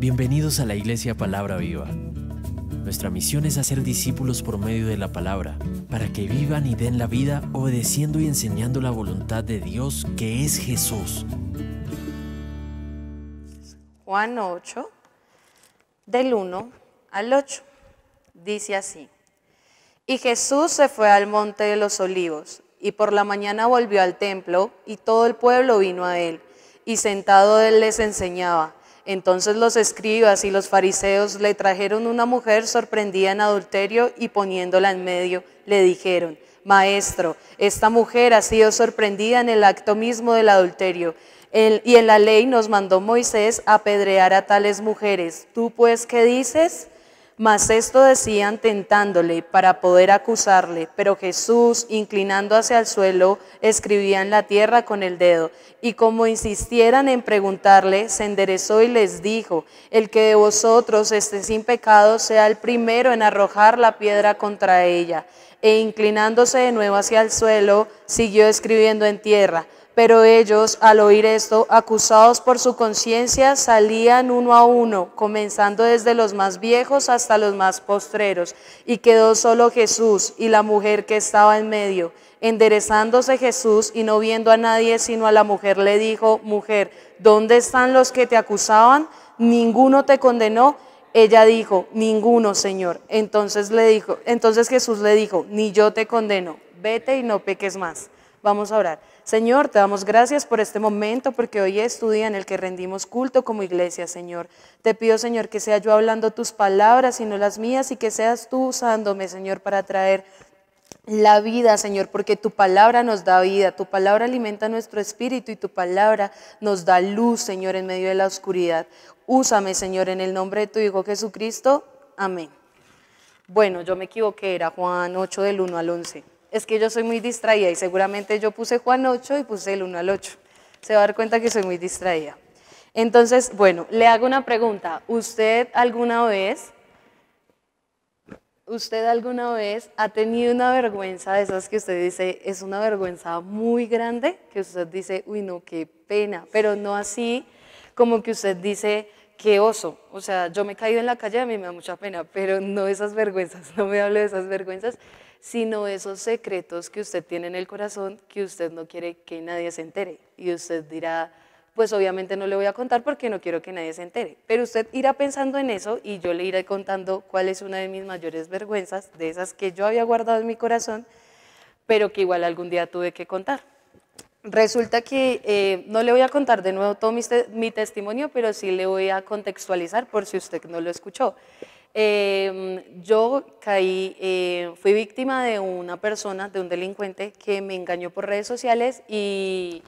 Bienvenidos a la Iglesia Palabra Viva. Nuestra misión es hacer discípulos por medio de la palabra, para que vivan y den la vida obedeciendo y enseñando la voluntad de Dios, que es Jesús. Juan 8, del 1 al 8, dice así: Y Jesús se fue al monte de los olivos, y por la mañana volvió al templo, y todo el pueblo vino a él, y sentado él les enseñaba. Entonces los escribas y los fariseos le trajeron una mujer sorprendida en adulterio, y poniéndola en medio, le dijeron: Maestro, esta mujer ha sido sorprendida en el acto mismo del adulterio. Y en la ley nos mandó Moisés apedrear a tales mujeres. ¿Tú pues qué dices? Mas esto decían tentándole para poder acusarle. Pero Jesús, inclinando hacia el suelo, escribía en la tierra con el dedo. Y como insistieran en preguntarle, se enderezó y les dijo: El que de vosotros esté sin pecado sea el primero en arrojar la piedra contra ella. E inclinándose de nuevo hacia el suelo, siguió escribiendo en tierra. Pero ellos, al oír esto, acusados por su conciencia, salían uno a uno, comenzando desde los más viejos hasta los más postreros. Y quedó solo Jesús y la mujer que estaba en medio. Enderezándose Jesús y no viendo a nadie sino a la mujer, le dijo: Mujer, ¿dónde están los que te acusaban? ¿Ninguno te condenó? Ella dijo: Ninguno, Señor. Entonces Jesús le dijo: Ni yo te condeno, vete y no peques más. Vamos a orar. Señor, te damos gracias por este momento, porque hoy es tu día en el que rendimos culto como iglesia, Señor. Te pido, Señor, que sea yo hablando tus palabras y no las mías, y que seas tú usándome, Señor, para traer la vida, Señor, porque tu palabra nos da vida, tu palabra alimenta nuestro espíritu y tu palabra nos da luz, Señor, en medio de la oscuridad. Úsame, Señor, en el nombre de tu Hijo Jesucristo. Amén. Bueno, yo me equivoqué, era Juan 8 del 1 al 11. Es que yo soy muy distraída y seguramente yo puse Juan 8 y puse el 1 al 8. Se va a dar cuenta que soy muy distraída. Entonces, bueno, le hago una pregunta. ¿Usted alguna vez ha tenido una vergüenza de esas que usted dice, es una vergüenza muy grande? Que usted dice, uy, no, qué pena, pero no así como que usted dice, qué oso. O sea, yo me he caído en la calle, a mí me da mucha pena, pero no esas vergüenzas, no me hable de esas vergüenzas, sino esos secretos que usted tiene en el corazón que usted no quiere que nadie se entere. Y usted dirá, pues obviamente no le voy a contar porque no quiero que nadie se entere. Pero usted irá pensando en eso y yo le iré contando cuál es una de mis mayores vergüenzas, de esas que yo había guardado en mi corazón, pero que igual algún día tuve que contar. Resulta que no le voy a contar de nuevo todo mi testimonio, pero sí le voy a contextualizar por si usted no lo escuchó. Yo fui víctima de una persona, de un delincuente que me engañó por redes sociales y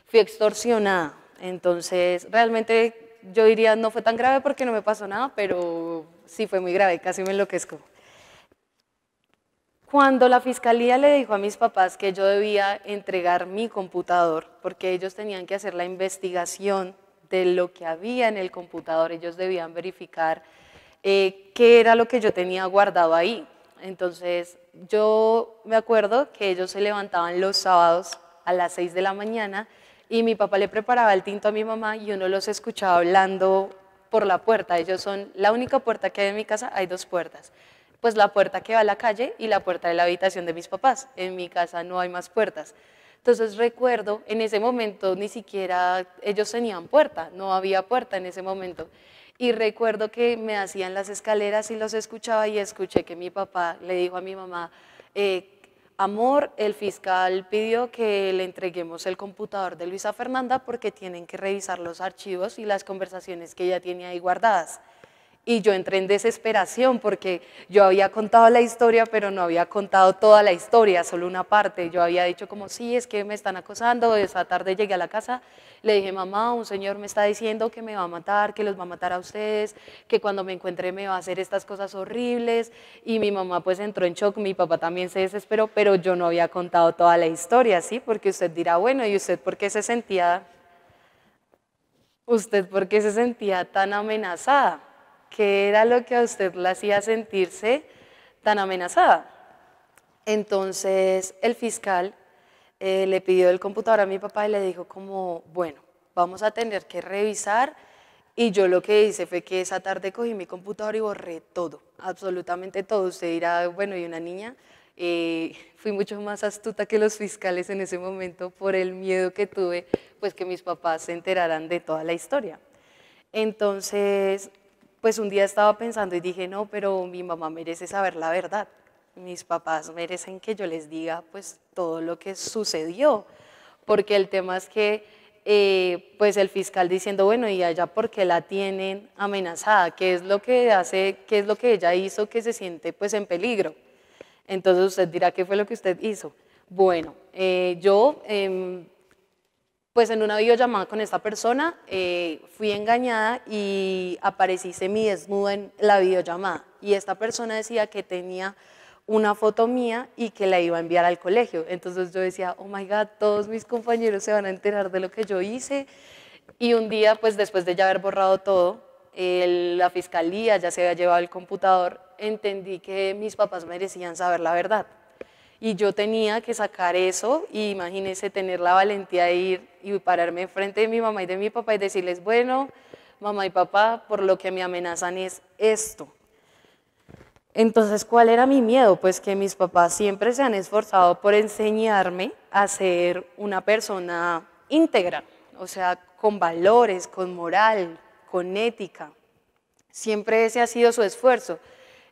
fui extorsionada. Entonces, realmente yo diría no fue tan grave porque no me pasó nada, pero sí fue muy grave, casi me enloquezco. Cuando la fiscalía le dijo a mis papás que yo debía entregar mi computador, porque ellos tenían que hacer la investigación de lo que había en el computador, ellos debían verificar qué era lo que yo tenía guardado ahí. Entonces yo me acuerdo que ellos se levantaban los sábados a las 6 de la mañana y mi papá le preparaba el tinto a mi mamá y uno los escuchaba hablando por la puerta. Ellos son la única puerta que hay en mi casa, hay dos puertas. Pues la puerta que va a la calle y la puerta de la habitación de mis papás. En mi casa no hay más puertas. Entonces recuerdo, en ese momento ni siquiera ellos tenían puerta, no había puerta en ese momento. Y recuerdo que me hacían las escaleras y los escuchaba y escuché que mi papá le dijo a mi mamá, amor, el fiscal pidió que le entreguemos el computador de Luisa Fernanda porque tienen que revisar los archivos y las conversaciones que ella tiene ahí guardadas. Y yo entré en desesperación porque yo había contado la historia, pero no había contado toda la historia, solo una parte. Yo había dicho como, sí, es que me están acosando. Esa tarde llegué a la casa, le dije, mamá, un señor me está diciendo que me va a matar, que los va a matar a ustedes, que cuando me encuentre me va a hacer estas cosas horribles. Y mi mamá pues entró en shock, mi papá también se desesperó, pero yo no había contado toda la historia, ¿sí? Porque usted dirá, bueno, ¿y usted por qué se sentía tan amenazada? ¿Qué era lo que a usted la hacía sentirse tan amenazada? Entonces el fiscal le pidió el computador a mi papá y le dijo como, bueno, vamos a tener que revisar Y yo lo que hice fue que esa tarde cogí mi computador y borré todo, absolutamente todo. Usted dirá, bueno, y una niña, fui mucho más astuta que los fiscales en ese momento por el miedo que tuve, pues que mis papás se enteraran de toda la historia. Entonces, pues un día estaba pensando y dije, no, pero mi mamá merece saber la verdad. Mis papás merecen que yo les diga pues todo lo que sucedió, porque el tema es que pues el fiscal diciendo, bueno, ¿y allá por qué la tienen amenazada? ¿Qué es lo que hace, qué es lo que ella hizo que se siente pues en peligro? Entonces usted dirá, ¿qué fue lo que usted hizo? Bueno, yo pues en una videollamada con esta persona fui engañada y aparecí semidesnuda en la videollamada y esta persona decía que tenía una foto mía y que la iba a enviar al colegio. Entonces yo decía, oh my God, todos mis compañeros se van a enterar de lo que yo hice. Y un día, pues después de ya haber borrado todo, la fiscalía ya se había llevado el computador, entendí que mis papás merecían saber la verdad. Y yo tenía que sacar eso, y imagínense tener la valentía de ir y pararme enfrente de mi mamá y de mi papá y decirles, bueno, mamá y papá, por lo que me amenazan es esto. Entonces, ¿cuál era mi miedo? Pues que mis papás siempre se han esforzado por enseñarme a ser una persona íntegra, o sea, con valores, con moral, con ética. Siempre ese ha sido su esfuerzo.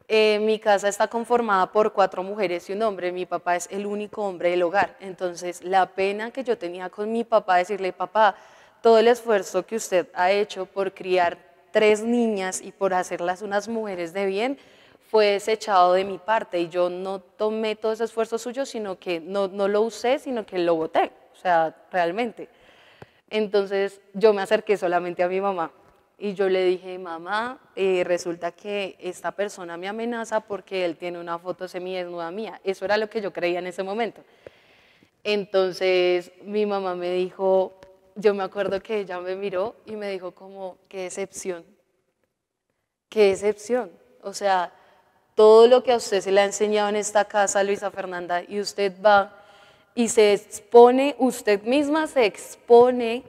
Mi casa está conformada por 4 mujeres y un hombre. Mi papá es el único hombre del hogar. Entonces, la pena que yo tenía con mi papá, decirle, papá, todo el esfuerzo que usted ha hecho por criar 3 niñas y por hacerlas unas mujeres de bien, fue desechado de mi parte y yo no tomé todo ese esfuerzo suyo, sino que no lo usé, sino que lo boté, o sea, realmente. Entonces yo me acerqué solamente a mi mamá y yo le dije, mamá, resulta que esta persona me amenaza porque él tiene una foto semidesnuda mía. Eso era lo que yo creía en ese momento. Entonces mi mamá me dijo, yo me acuerdo que ella me miró y me dijo como, qué decepción, o sea, todo lo que a usted se le ha enseñado en esta casa, Luisa Fernanda, y usted va y se expone, usted misma se expone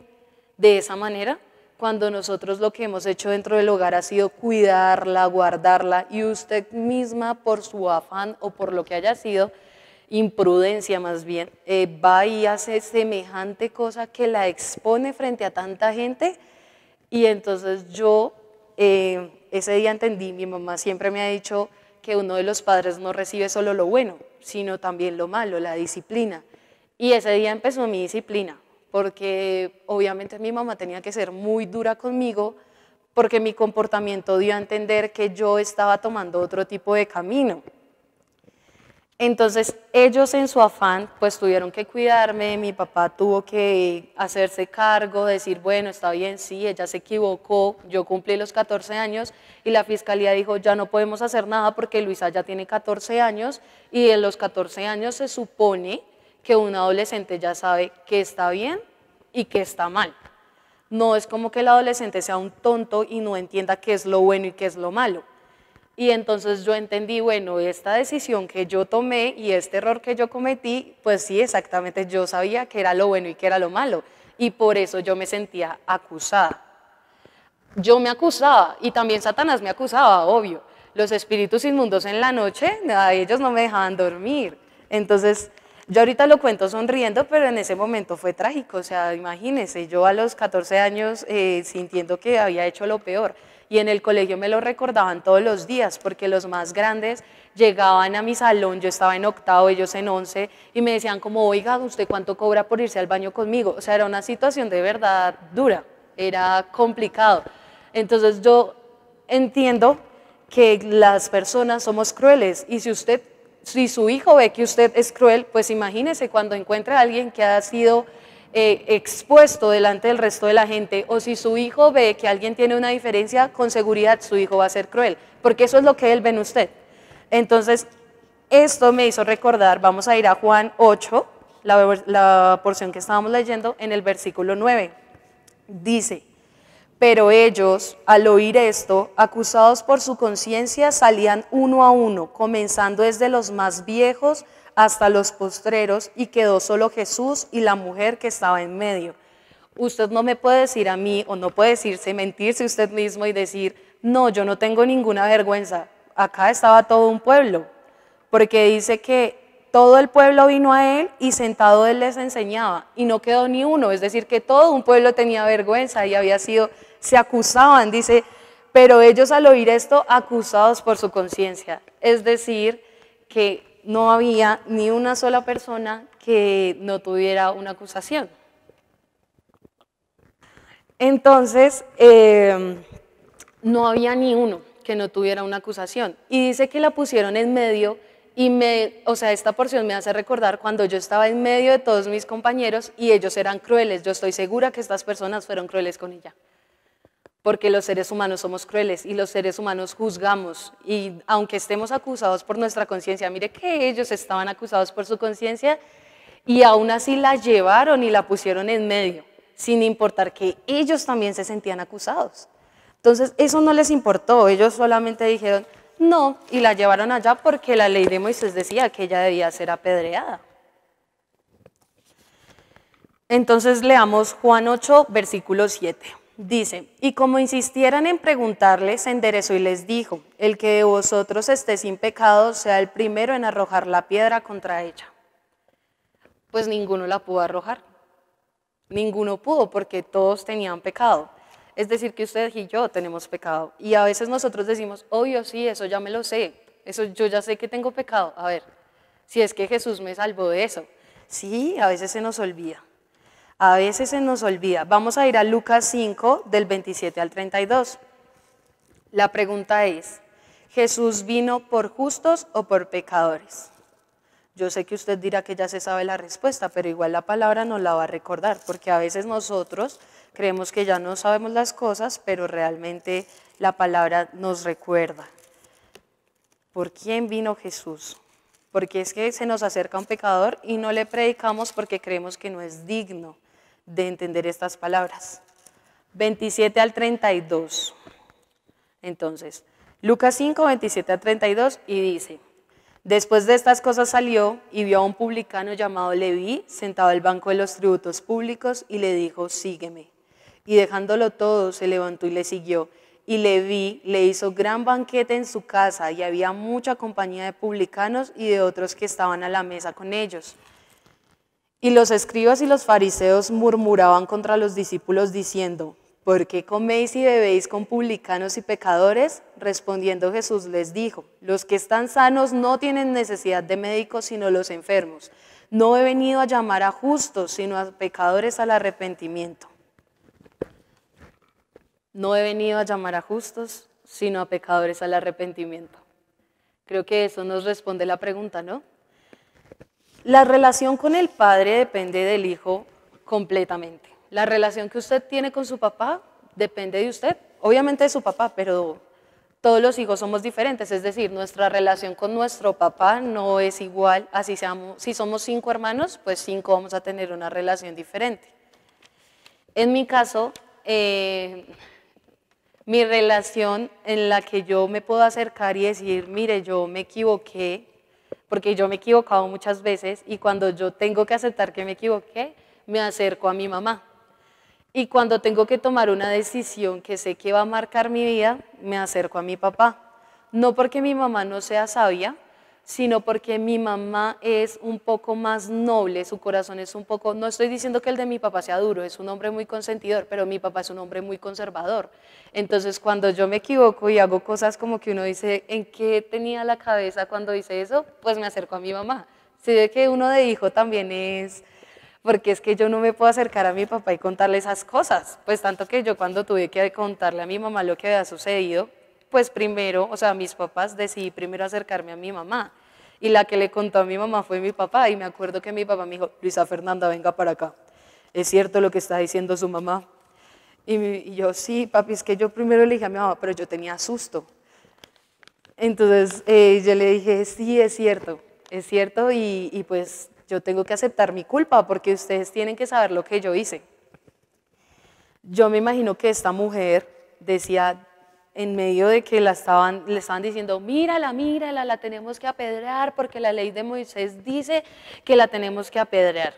de esa manera, cuando nosotros lo que hemos hecho dentro del hogar ha sido cuidarla, guardarla, y usted misma por su afán o por lo que haya sido, imprudencia más bien, va y hace semejante cosa que la expone frente a tanta gente, y entonces yo ese día entendí, mi mamá siempre me ha dicho que uno de los padres no recibe solo lo bueno, sino también lo malo, la disciplina. Y ese día empezó mi disciplina, porque obviamente mi mamá tenía que ser muy dura conmigo, porque mi comportamiento dio a entender que yo estaba tomando otro tipo de camino. Entonces ellos en su afán pues tuvieron que cuidarme, mi papá tuvo que hacerse cargo, decir bueno está bien, sí, ella se equivocó, yo cumplí los 14 años y la fiscalía dijo ya no podemos hacer nada porque Luisa ya tiene 14 años y en los 14 años se supone que un adolescente ya sabe qué está bien y qué está mal. No es como que el adolescente sea un tonto y no entienda qué es lo bueno y qué es lo malo. Y entonces yo entendí, bueno, esta decisión que yo tomé y este error que yo cometí, pues sí, exactamente, yo sabía que era lo bueno y que era lo malo. Y por eso yo me sentía acusada. Yo me acusaba y también Satanás me acusaba, obvio. Los espíritus inmundos en la noche, a ellos no me dejaban dormir. Entonces, yo ahorita lo cuento sonriendo, pero en ese momento fue trágico. O sea, imagínense, yo a los 14 años sintiendo que había hecho lo peor. Y en el colegio me lo recordaban todos los días, porque los más grandes llegaban a mi salón, yo estaba en 8º, ellos en 11, y me decían como, oiga, ¿usted cuánto cobra por irse al baño conmigo? O sea, era una situación de verdad dura, era complicado. Entonces yo entiendo que las personas somos crueles, y si su hijo ve que usted es cruel, pues imagínese cuando encuentre a alguien que ha sido expuesto delante del resto de la gente, o si su hijo ve que alguien tiene una diferencia, con seguridad su hijo va a ser cruel, porque eso es lo que él ve en usted. Entonces, esto me hizo recordar, vamos a ir a Juan 8, la porción que estábamos leyendo, en el versículo 9. Dice, pero ellos, al oír esto, acusados por su conciencia, salían uno a uno, comenzando desde los más viejos hasta los postreros, y quedó solo Jesús y la mujer que estaba en medio. Usted no me puede decir a mí, o no puede decirse, mentirse usted mismo y decir, no, yo no tengo ninguna vergüenza. Acá estaba todo un pueblo, porque dice que todo el pueblo vino a él y sentado él les enseñaba, y no quedó ni uno, es decir, que todo un pueblo tenía vergüenza y se acusaban, dice, pero ellos al oír esto, acusados por su conciencia, es decir, que no había ni una sola persona que no tuviera una acusación. Entonces, no había ni uno que no tuviera una acusación. Y dice que la pusieron en medio y esta porción me hace recordar cuando yo estaba en medio de todos mis compañeros y ellos eran crueles. Yo estoy segura que estas personas fueron crueles con ella. Porque los seres humanos somos crueles y los seres humanos juzgamos. Y aunque estemos acusados por nuestra conciencia, mire que ellos estaban acusados por su conciencia y aún así la llevaron y la pusieron en medio, sin importar que ellos también se sentían acusados. Entonces, eso no les importó, ellos solamente dijeron no, y la llevaron allá porque la ley de Moisés decía que ella debía ser apedreada. Entonces, leamos Juan 8, versículo 7. Dice, y como insistieran en preguntarle, se enderezó y les dijo, el que de vosotros esté sin pecado, sea el primero en arrojar la piedra contra ella. Pues ninguno la pudo arrojar. Ninguno pudo porque todos tenían pecado. Es decir, que usted y yo tenemos pecado. Y a veces nosotros decimos, obvio, sí, eso ya me lo sé. Eso yo ya sé que tengo pecado. A ver, si es que Jesús me salvó de eso. Sí, a veces se nos olvida. A veces se nos olvida. Vamos a ir a Lucas 5, del 27 al 32. La pregunta es, ¿Jesús vino por justos o por pecadores? Yo sé que usted dirá que ya se sabe la respuesta, pero igual la palabra nos la va a recordar, porque a veces nosotros creemos que ya no sabemos las cosas, pero realmente la palabra nos recuerda. ¿Por quién vino Jesús? Porque es que se nos acerca un pecador y no le predicamos porque creemos que no es digno de entender estas palabras. 27 al 32. Entonces, Lucas 5, 27 al 32 y dice, después de estas cosas salió y vio a un publicano llamado Leví sentado al banco de los tributos públicos y le dijo, sígueme. Y dejándolo todo, se levantó y le siguió. Y Leví le hizo gran banquete en su casa y había mucha compañía de publicanos y de otros que estaban a la mesa con ellos. Y los escribas y los fariseos murmuraban contra los discípulos diciendo, ¿por qué coméis y bebéis con publicanos y pecadores? Respondiendo Jesús les dijo, los que están sanos no tienen necesidad de médicos sino los enfermos. No he venido a llamar a justos sino a pecadores al arrepentimiento. No he venido a llamar a justos sino a pecadores al arrepentimiento. Creo que eso nos responde la pregunta, ¿no? La relación con el Padre depende del Hijo completamente. La relación que usted tiene con su papá depende de usted, obviamente de su papá, pero todos los hijos somos diferentes, es decir, nuestra relación con nuestro papá no es igual, así seamos, si somos 5 hermanos, pues 5 vamos a tener una relación diferente. En mi caso, mi relación en la que yo me puedo acercar y decir, mire, yo me equivoqué, porque yo me he equivocado muchas veces y cuando yo tengo que aceptar que me equivoqué, me acerco a mi mamá. Y cuando tengo que tomar una decisión que sé que va a marcar mi vida, me acerco a mi papá. No porque mi mamá no sea sabia, sino porque mi mamá es un poco más noble, su corazón es un poco, no estoy diciendo que el de mi papá sea duro, es un hombre muy consentidor, pero mi papá es un hombre muy conservador. Entonces cuando yo me equivoco y hago cosas como que uno dice, ¿en qué tenía la cabeza cuando hice eso? Pues me acerco a mi mamá. Se ve que uno de hijo también es, porque es que yo no me puedo acercar a mi papá y contarle esas cosas, pues tanto que yo cuando tuve que contarle a mi mamá lo que había sucedido, pues primero, o sea, mis papás decidí primero acercarme a mi mamá y la que le contó a mi mamá fue mi papá y me acuerdo que mi papá me dijo, Luisa Fernanda, venga para acá, ¿es cierto lo que está diciendo su mamá? Y yo, sí, papi, es que yo primero le dije a mi mamá, pero yo tenía susto. Entonces yo le dije, sí, es cierto y pues yo tengo que aceptar mi culpa porque ustedes tienen que saber lo que yo hice. Yo me imagino que esta mujer decía, en medio de que le estaban diciendo, mírala, mírala, la tenemos que apedrear porque la ley de Moisés dice que la tenemos que apedrear.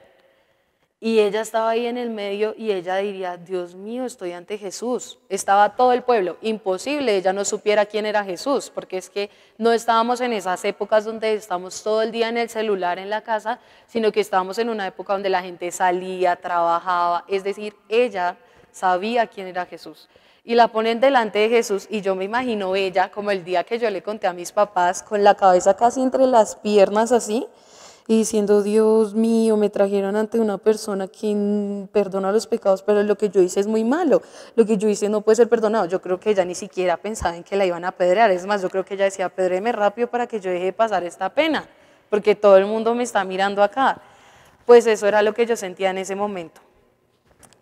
Y ella estaba ahí en el medio y ella diría, Dios mío, estoy ante Jesús. Estaba todo el pueblo, imposible, ella no supiera quién era Jesús, porque es que no estábamos en esas épocas donde estamos todo el día en el celular en la casa, sino que estábamos en una época donde la gente salía, trabajaba, es decir, ella sabía quién era Jesús. Y la ponen delante de Jesús y yo me imagino ella, como el día que yo le conté a mis papás, con la cabeza casi entre las piernas así, y diciendo, Dios mío, me trajeron ante una persona que perdona los pecados, pero lo que yo hice es muy malo, lo que yo hice no puede ser perdonado. Yo creo que ella ni siquiera pensaba en que la iban a apedrear, es más, yo creo que ella decía, apedréeme rápido para que yo deje de pasar esta pena, porque todo el mundo me está mirando acá. Pues eso era lo que yo sentía en ese momento.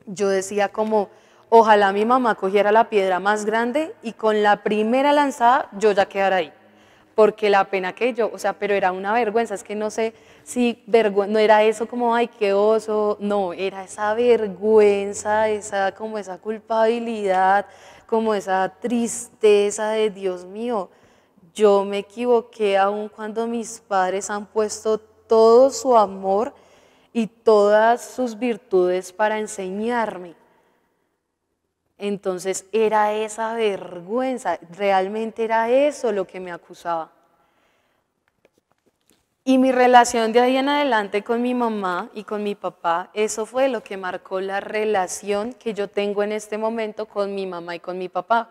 Yo decía como, ojalá mi mamá cogiera la piedra más grande y con la primera lanzada yo ya quedara ahí. Porque la pena que yo, o sea, pero era una vergüenza, es que no sé si no era eso como, ay, qué oso, no, era esa vergüenza, como esa culpabilidad, como esa tristeza de Dios mío, yo me equivoqué aun cuando mis padres han puesto todo su amor y todas sus virtudes para enseñarme. Entonces era esa vergüenza, realmente era eso lo que me acusaba. Y mi relación de ahí en adelante con mi mamá y con mi papá, eso fue lo que marcó la relación que yo tengo en este momento con mi mamá y con mi papá.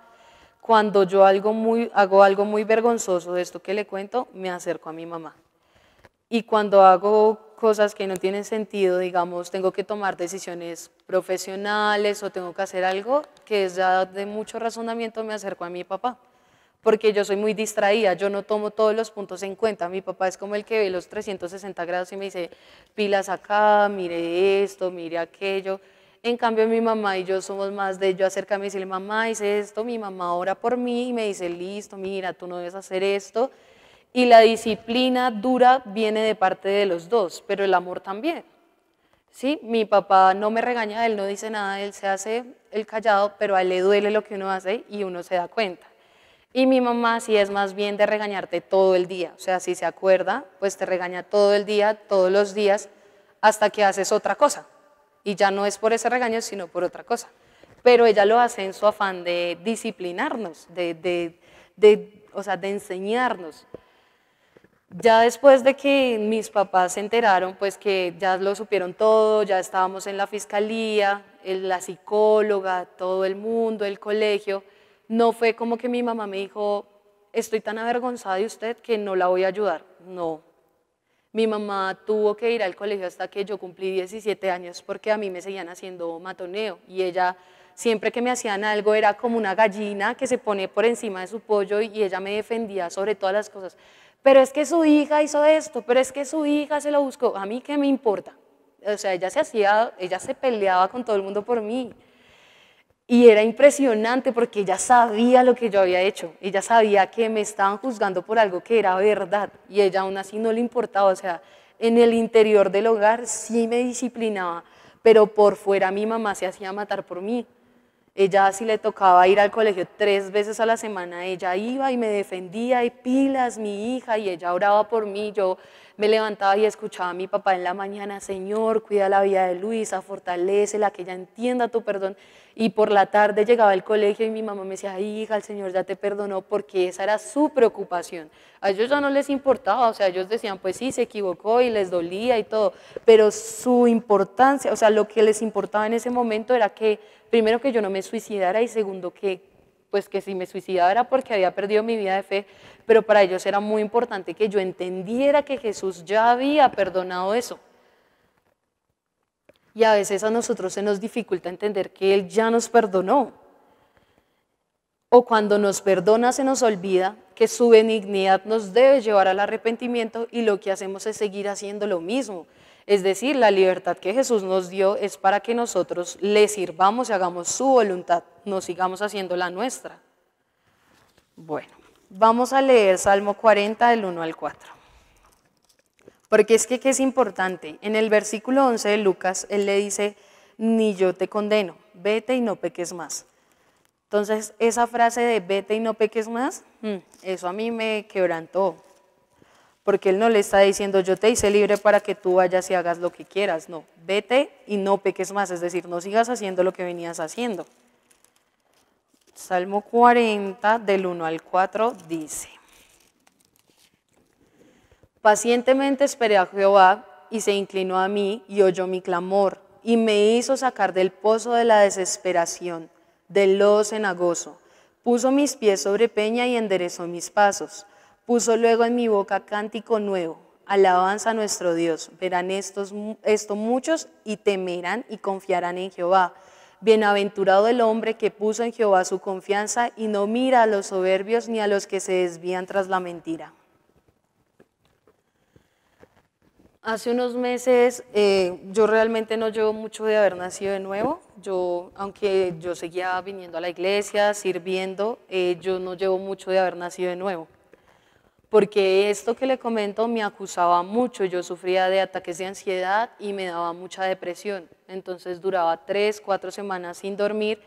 Cuando yo hago algo muy vergonzoso de esto que le cuento, me acerco a mi mamá. Y cuando hago cosas que no tienen sentido, digamos, tengo que tomar decisiones profesionales o tengo que hacer algo que es ya de mucho razonamiento, me acerco a mi papá. Porque yo soy muy distraída, yo no tomo todos los puntos en cuenta. Mi papá es como el que ve los 360 grados y me dice, pilas acá, mire esto, mire aquello. En cambio, mi mamá y yo somos más de yo acercarme y decirle, mamá, hice esto, mi mamá ora por mí y me dice, listo, mira, tú no debes hacer esto. Y la disciplina dura viene de parte de los dos, pero el amor también. ¿Sí? Mi papá no me regaña, él no dice nada, él se hace el callado, pero a él le duele lo que uno hace y uno se da cuenta. Y mi mamá sí es más bien de regañarte todo el día, o sea, si se acuerda, pues te regaña todo el día, todos los días, hasta que haces otra cosa. Y ya no es por ese regaño, sino por otra cosa. Pero ella lo hace en su afán de disciplinarnos, o sea, de enseñarnos. Ya después de que mis papás se enteraron, pues que ya lo supieron todo, ya estábamos en la fiscalía, la psicóloga, todo el mundo, el colegio, no fue como que mi mamá me dijo, estoy tan avergonzada de usted que no la voy a ayudar. No, mi mamá tuvo que ir al colegio hasta que yo cumplí 17 años porque a mí me seguían haciendo matoneo y ella siempre que me hacían algo era como una gallina que se pone por encima de su pollo y ella me defendía sobre todas las cosas. Pero es que su hija hizo esto, pero es que su hija se lo buscó, a mí qué me importa. O sea, ella se peleaba con todo el mundo por mí. Y era impresionante porque ella sabía lo que yo había hecho, ella sabía que me estaban juzgando por algo que era verdad y ella aún así no le importaba, o sea, en el interior del hogar sí me disciplinaba, pero por fuera mi mamá se hacía matar por mí. Ella si le tocaba ir al colegio 3 veces a la semana, ella iba y me defendía y pilas, mi hija, y ella oraba por mí, yo me levantaba y escuchaba a mi papá en la mañana, Señor, cuida la vida de Luisa, fortalécela, que ella entienda tu perdón. Y por la tarde llegaba al colegio y mi mamá me decía, hija, el Señor ya te perdonó, porque esa era su preocupación. A ellos ya no les importaba, o sea, ellos decían, pues sí, se equivocó y les dolía y todo, pero su importancia, o sea, lo que les importaba en ese momento era que, primero que yo no me suicidara y segundo pues que si me suicidaba era porque había perdido mi vida de fe, pero para ellos era muy importante que yo entendiera que Jesús ya había perdonado eso. Y a veces a nosotros se nos dificulta entender que Él ya nos perdonó. O cuando nos perdona se nos olvida que su benignidad nos debe llevar al arrepentimiento y lo que hacemos es seguir haciendo lo mismo. Es decir, la libertad que Jesús nos dio es para que nosotros le sirvamos y hagamos su voluntad, no sigamos haciendo la nuestra. Bueno, vamos a leer Salmo 40 del 1 al 4. Porque es que es importante, en el versículo 11 de Lucas, él le dice, ni yo te condeno, vete y no peques más. Entonces, esa frase de vete y no peques más, eso a mí me quebrantó. porque Él no le está diciendo yo te hice libre para que tú vayas y hagas lo que quieras, no, vete y no peques más, es decir, no sigas haciendo lo que venías haciendo. Salmo 40 del 1 al 4 dice: pacientemente esperé a Jehová y se inclinó a mí y oyó mi clamor y me hizo sacar del pozo de la desesperación, del lodo cenagoso. Puso mis pies sobre peña y enderezó mis pasos. Puso luego en mi boca cántico nuevo, alabanza a nuestro Dios. Verán esto muchos y temerán y confiarán en Jehová. Bienaventurado el hombre que puso en Jehová su confianza y no mira a los soberbios ni a los que se desvían tras la mentira. Hace unos meses yo realmente no llevo mucho de haber nacido de nuevo. Aunque yo seguía viniendo a la iglesia, sirviendo, yo no llevo mucho de haber nacido de nuevo. Porque esto que le comento me acusaba mucho. Yo sufría de ataques de ansiedad y me daba mucha depresión. Entonces duraba 3, 4 semanas sin dormir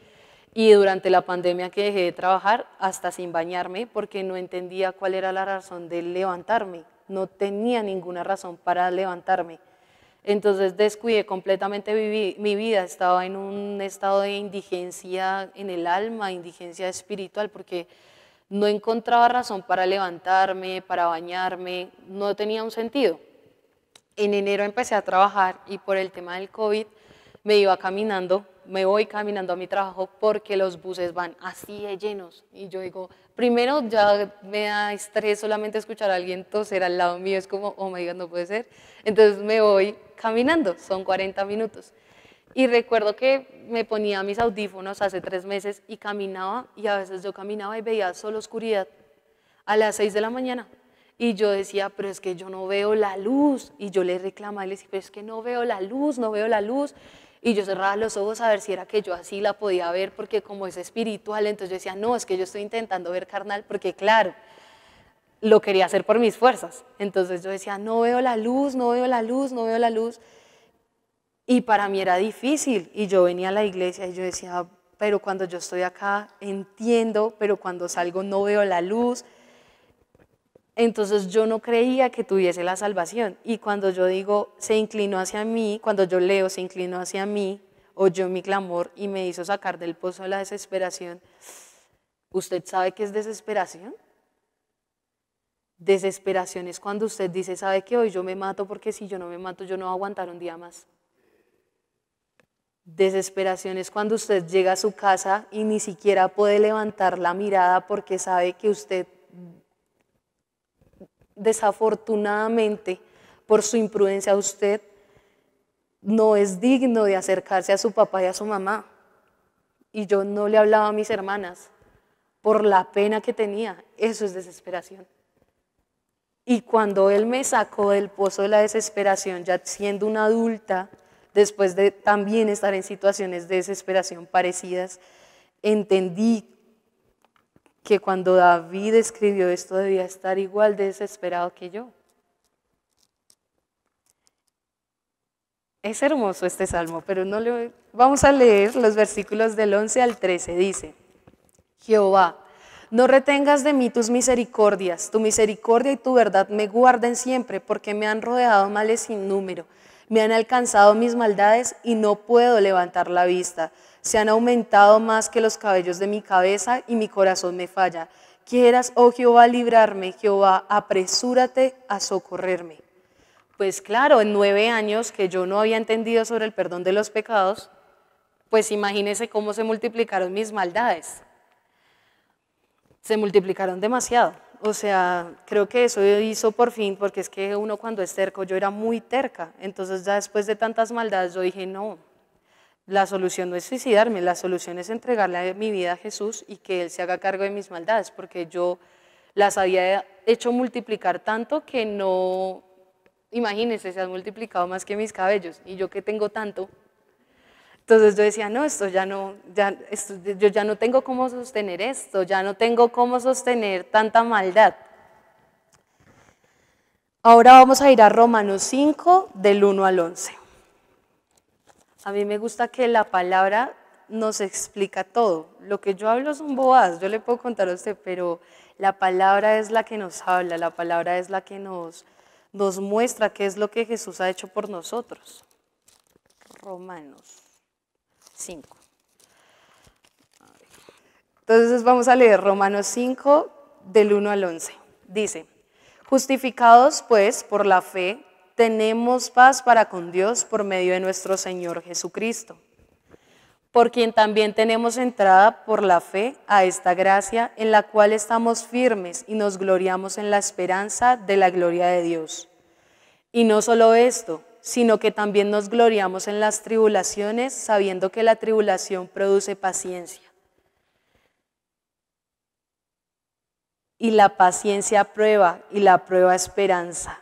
y durante la pandemia que dejé de trabajar hasta sin bañarme porque no entendía cuál era la razón de levantarme. No tenía ninguna razón para levantarme. Entonces descuidé completamente mi vida, estaba en un estado de indigencia en el alma, indigencia espiritual, porque no encontraba razón para levantarme, para bañarme, no tenía un sentido. En enero empecé a trabajar y por el tema del COVID me voy caminando a mi trabajo porque los buses van así de llenos. Y yo digo, primero ya me da estrés solamente escuchar a alguien toser al lado mío, es como, oh my God, no puede ser. Entonces me voy caminando, son 40 minutos. Y recuerdo que me ponía mis audífonos hace 3 meses y caminaba, y a veces yo caminaba y veía solo oscuridad a las 6 de la mañana. Y yo decía, pero es que yo no veo la luz. Y yo le reclamaba y le decía, pero es que no veo la luz, no veo la luz. Y yo cerraba los ojos a ver si era que yo así la podía ver, porque como es espiritual, entonces yo decía, no, es que yo estoy intentando ver carnal, porque claro, lo quería hacer por mis fuerzas. Entonces yo decía, no veo la luz, no veo la luz, no veo la luz. Y para mí era difícil, y yo venía a la iglesia y yo decía, pero cuando yo estoy acá entiendo, pero cuando salgo no veo la luz. Entonces yo no creía que tuviese la salvación. Y cuando yo digo, se inclinó hacia mí, cuando yo leo, se inclinó hacia mí, oyó mi clamor y me hizo sacar del pozo de la desesperación. ¿Usted sabe qué es desesperación? Desesperación es cuando usted dice, ¿sabe qué? Hoy yo me mato porque si yo no me mato, yo no voy a aguantar un día más. Desesperación es cuando usted llega a su casa y ni siquiera puede levantar la mirada porque sabe que usted desafortunadamente, por su imprudencia, usted no es digno de acercarse a su papá y a su mamá. Y yo no le hablaba a mis hermanas por la pena que tenía. Eso es desesperación. Y cuando Él me sacó del pozo de la desesperación, ya siendo una adulta, después de también estar en situaciones de desesperación parecidas, entendí que cuando David escribió esto debía estar igual de desesperado que yo. Es hermoso este salmo, pero vamos a leer los versículos del 11 al 13. Dice, Jehová, no retengas de mí tus misericordias, tu misericordia y tu verdad me guarden siempre, porque me han rodeado males sin número. Me han alcanzado mis maldades y no puedo levantar la vista. Se han aumentado más que los cabellos de mi cabeza y mi corazón me falla. Quieras, oh Jehová, librarme, Jehová, apresúrate a socorrerme. Pues claro, en 9 años que yo no había entendido sobre el perdón de los pecados, pues imagínese cómo se multiplicaron mis maldades. Se multiplicaron demasiado. O sea, creo que eso hizo por fin, porque es que uno cuando es terco, yo era muy terca, entonces ya después de tantas maldades yo dije, no, la solución no es suicidarme, la solución es entregarle mi vida a Jesús y que Él se haga cargo de mis maldades, porque yo las había hecho multiplicar tanto que no, imagínense, se han multiplicado más que mis cabellos, y yo que tengo tanto. Entonces yo decía, no, yo ya no tengo cómo sostener esto, ya no tengo cómo sostener tanta maldad. Ahora vamos a ir a Romanos 5, del 1 al 11. A mí me gusta que la palabra nos explica todo. Lo que yo hablo son bobadas, yo le puedo contar a usted, pero la palabra es la que nos habla, la palabra es la que nos muestra qué es lo que Jesús ha hecho por nosotros. Romanos 5. Entonces vamos a leer Romanos 5 del 1 al 11. Dice, justificados pues por la fe, tenemos paz para con Dios por medio de nuestro Señor Jesucristo, por quien también tenemos entrada por la fe a esta gracia en la cual estamos firmes y nos gloriamos en la esperanza de la gloria de Dios. Y no solo esto, sino que también nos gloriamos en las tribulaciones, sabiendo que la tribulación produce paciencia. Y la paciencia prueba, y la prueba esperanza.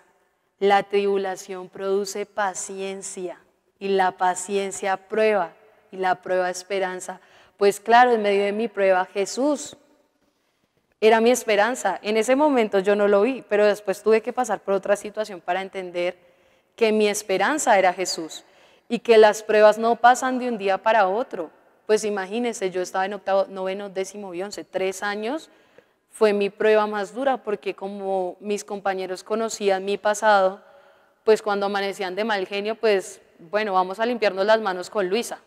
La tribulación produce paciencia, y la paciencia prueba, y la prueba esperanza. Pues claro, en medio de mi prueba, Jesús era mi esperanza. En ese momento yo no lo vi, pero después tuve que pasar por otra situación para entender que mi esperanza era Jesús y que las pruebas no pasan de un día para otro. Pues imagínense, yo estaba en octavo, noveno, décimo y 11, 3 años. Fue mi prueba más dura porque como mis compañeros conocían mi pasado, pues cuando amanecían de mal genio, pues bueno, vamos a limpiarnos las manos con Luisa.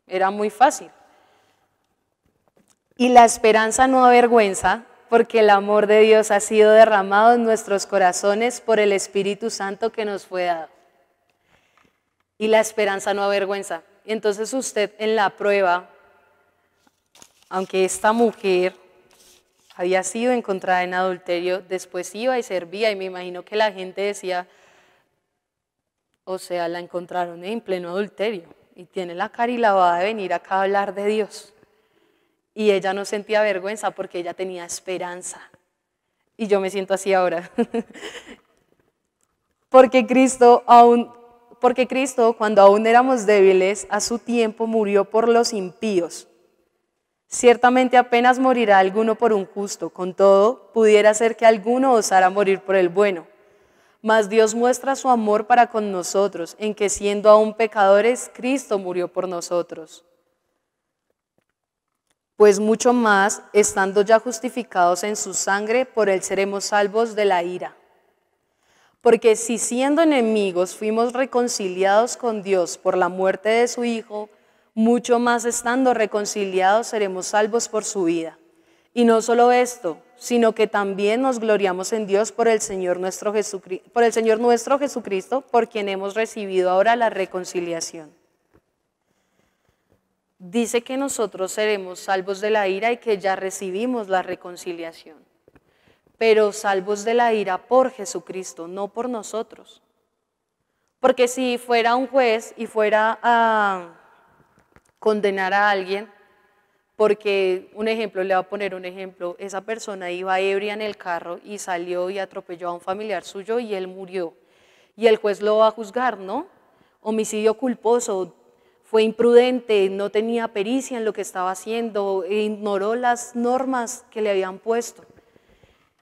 Era muy fácil. Y la esperanza no avergüenza, porque el amor de Dios ha sido derramado en nuestros corazones por el Espíritu Santo que nos fue dado. Y la esperanza no avergüenza. Entonces usted en la prueba, aunque esta mujer había sido encontrada en adulterio, después iba y servía, y me imagino que la gente decía, o sea, la encontraron en pleno adulterio, y tiene la cara y la va de venir acá a hablar de Dios. Y ella no sentía vergüenza porque ella tenía esperanza. Y yo me siento así ahora. Porque Cristo, cuando aún éramos débiles, a su tiempo murió por los impíos. Ciertamente apenas morirá alguno por un justo, con todo, pudiera ser que alguno osara morir por el bueno. Mas Dios muestra su amor para con nosotros, en que siendo aún pecadores, Cristo murió por nosotros. Pues mucho más, estando ya justificados en su sangre, por él seremos salvos de la ira. Porque si siendo enemigos fuimos reconciliados con Dios por la muerte de su Hijo, mucho más estando reconciliados seremos salvos por su vida. Y no solo esto, sino que también nos gloriamos en Dios por el Señor nuestro Jesucristo, por quien hemos recibido ahora la reconciliación. Dice que nosotros seremos salvos de la ira y que ya recibimos la reconciliación, pero salvos de la ira por Jesucristo, no por nosotros. Porque si fuera un juez y fuera a condenar a alguien, porque le voy a poner un ejemplo, esa persona iba ebria en el carro y salió y atropelló a un familiar suyo y él murió, y el juez lo va a juzgar, ¿no? Homicidio culposo, fue imprudente, no tenía pericia en lo que estaba haciendo, ignoró las normas que le habían puesto.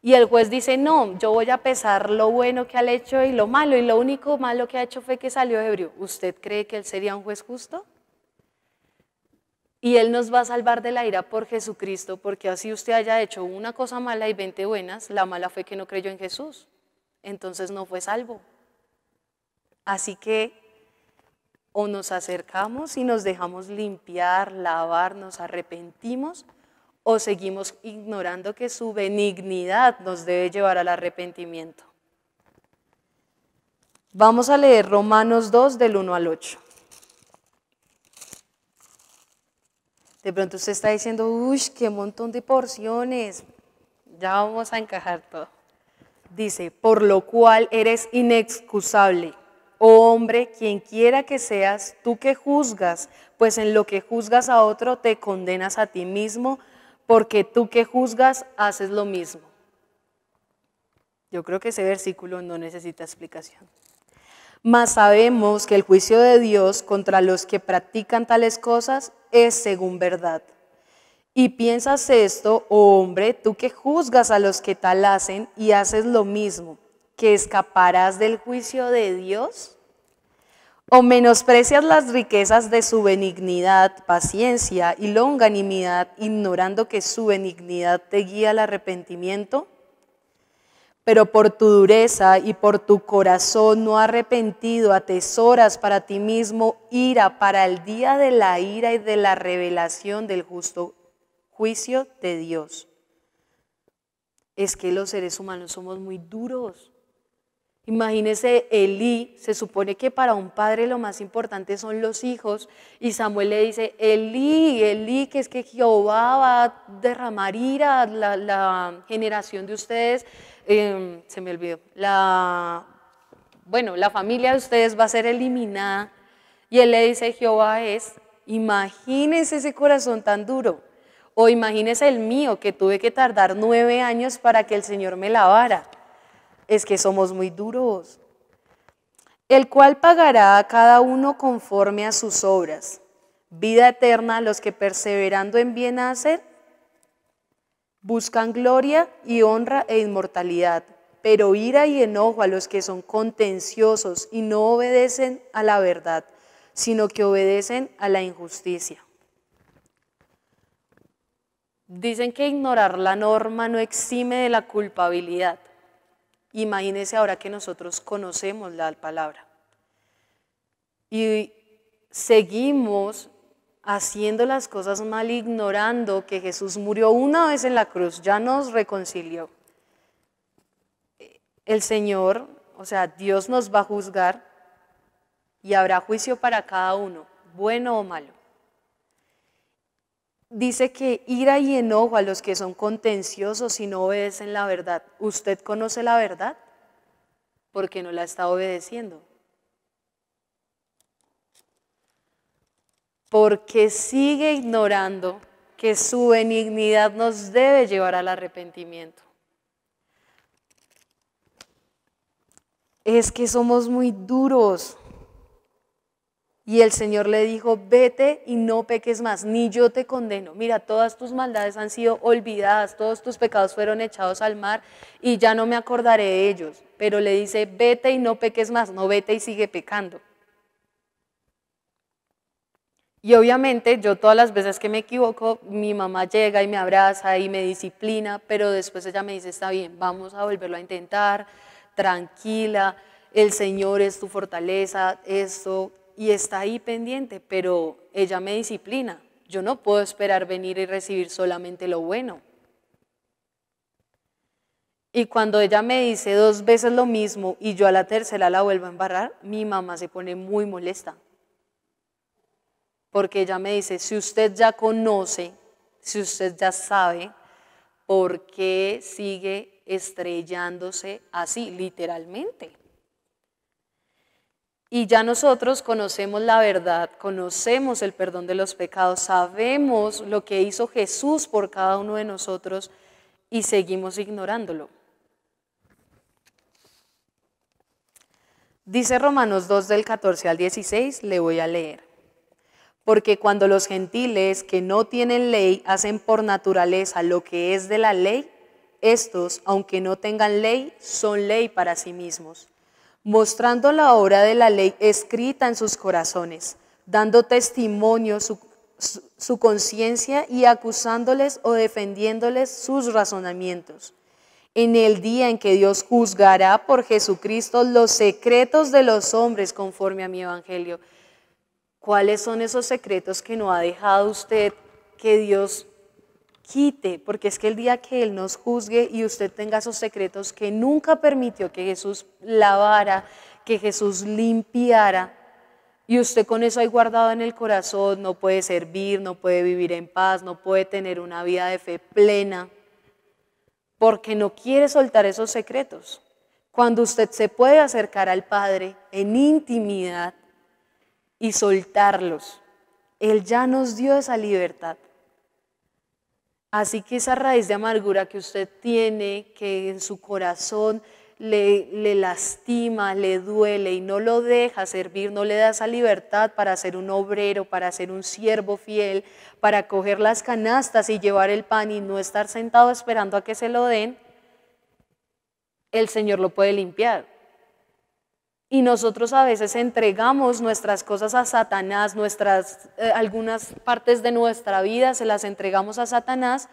Y el juez dice, no, yo voy a pesar lo bueno que ha hecho y lo malo, y lo único malo que ha hecho fue que salió ebrio. ¿Usted cree que él sería un juez justo? Y él nos va a salvar de la ira por Jesucristo, porque así usted haya hecho una cosa mala y 20 buenas, la mala fue que no creyó en Jesús, entonces no fue salvo. Así que o nos acercamos y nos dejamos limpiar, lavar, nos arrepentimos, o seguimos ignorando que su benignidad nos debe llevar al arrepentimiento. Vamos a leer Romanos 2 del 1 al 8. De pronto usted está diciendo, uy, qué montón de porciones. Ya vamos a encajar todo. Dice, por lo cual eres inexcusable, oh hombre, quien quiera que seas, tú que juzgas, pues en lo que juzgas a otro te condenas a ti mismo, porque tú que juzgas haces lo mismo. Yo creo que ese versículo no necesita explicación. Mas sabemos que el juicio de Dios contra los que practican tales cosas es según verdad. Y piensas esto, oh hombre, tú que juzgas a los que tal hacen y haces lo mismo, ¿que escaparás del juicio de Dios? ¿O menosprecias las riquezas de su benignidad, paciencia y longanimidad, ignorando que su benignidad te guía al arrepentimiento? Pero por tu dureza y por tu corazón no arrepentido atesoras para ti mismo ira para el día de la ira y de la revelación del justo juicio de Dios. Es que los seres humanos somos muy duros. Imagínese, Elí, se supone que para un padre lo más importante son los hijos, y Samuel le dice, Elí, Elí, que es que Jehová va a derramar ira, la generación de ustedes, se me olvidó, la familia de ustedes va a ser eliminada, y él le dice, Jehová es, imagínese ese corazón tan duro, o imagínese el mío, que tuve que tardar 9 años para que el Señor me lavara. Es que somos muy duros. El cual pagará a cada uno conforme a sus obras. Vida eterna a los que perseverando en bien hacer, buscan gloria y honra e inmortalidad. Pero ira y enojo a los que son contenciosos y no obedecen a la verdad, sino que obedecen a la injusticia. Dicen que ignorar la norma no exime de la culpabilidad. Imagínense ahora que nosotros conocemos la palabra y seguimos haciendo las cosas mal, ignorando que Jesús murió una vez en la cruz, ya nos reconcilió. El Señor, o sea, Dios nos va a juzgar y habrá juicio para cada uno, bueno o malo. Dice que ira y enojo a los que son contenciosos y no obedecen la verdad. ¿Usted conoce la verdad? Porque no la está obedeciendo. Porque sigue ignorando que su benignidad nos debe llevar al arrepentimiento. Es que somos muy duros. Y el Señor le dijo, vete y no peques más, ni yo te condeno. Mira, todas tus maldades han sido olvidadas, todos tus pecados fueron echados al mar y ya no me acordaré de ellos. Pero le dice, vete y no peques más, no vete y sigue pecando. Y obviamente yo todas las veces que me equivoco, mi mamá llega y me abraza y me disciplina, pero después ella me dice, está bien, vamos a volverlo a intentar, tranquila, el Señor es tu fortaleza, esto... Y está ahí pendiente, pero ella me disciplina. Yo no puedo esperar venir y recibir solamente lo bueno. Y cuando ella me dice 2 veces lo mismo y yo a la tercera la vuelvo a embarrar, mi mamá se pone muy molesta. Porque ella me dice, si usted ya conoce, si usted ya sabe, ¿por qué sigue estrellándose así, literalmente? Y ya nosotros conocemos la verdad, conocemos el perdón de los pecados, sabemos lo que hizo Jesús por cada uno de nosotros y seguimos ignorándolo. Dice Romanos 2 del 14 al 16, le voy a leer. Porque cuando los gentiles que no tienen ley hacen por naturaleza lo que es de la ley, estos, aunque no tengan ley, son ley para sí mismos, mostrando la obra de la ley escrita en sus corazones, dando testimonio su conciencia y acusándoles o defendiéndoles sus razonamientos. En el día en que Dios juzgará por Jesucristo los secretos de los hombres conforme a mi evangelio. ¿Cuáles son esos secretos que no ha dejado usted que Dios quite? Porque es que el día que Él nos juzgue y usted tenga esos secretos que nunca permitió que Jesús lavara, que Jesús limpiara, y usted con eso ahí guardado en el corazón, no puede servir, no puede vivir en paz, no puede tener una vida de fe plena, porque no quiere soltar esos secretos. Cuando usted se puede acercar al Padre en intimidad y soltarlos, Él ya nos dio esa libertad. Así que esa raíz de amargura que usted tiene, que en su corazón le lastima, le duele y no lo deja servir, no le da esa libertad para ser un obrero, para ser un siervo fiel, para coger las canastas y llevar el pan y no estar sentado esperando a que se lo den, el Señor lo puede limpiar. Y nosotros a veces entregamos nuestras cosas a Satanás, algunas partes de nuestra vida se las entregamos a Satanás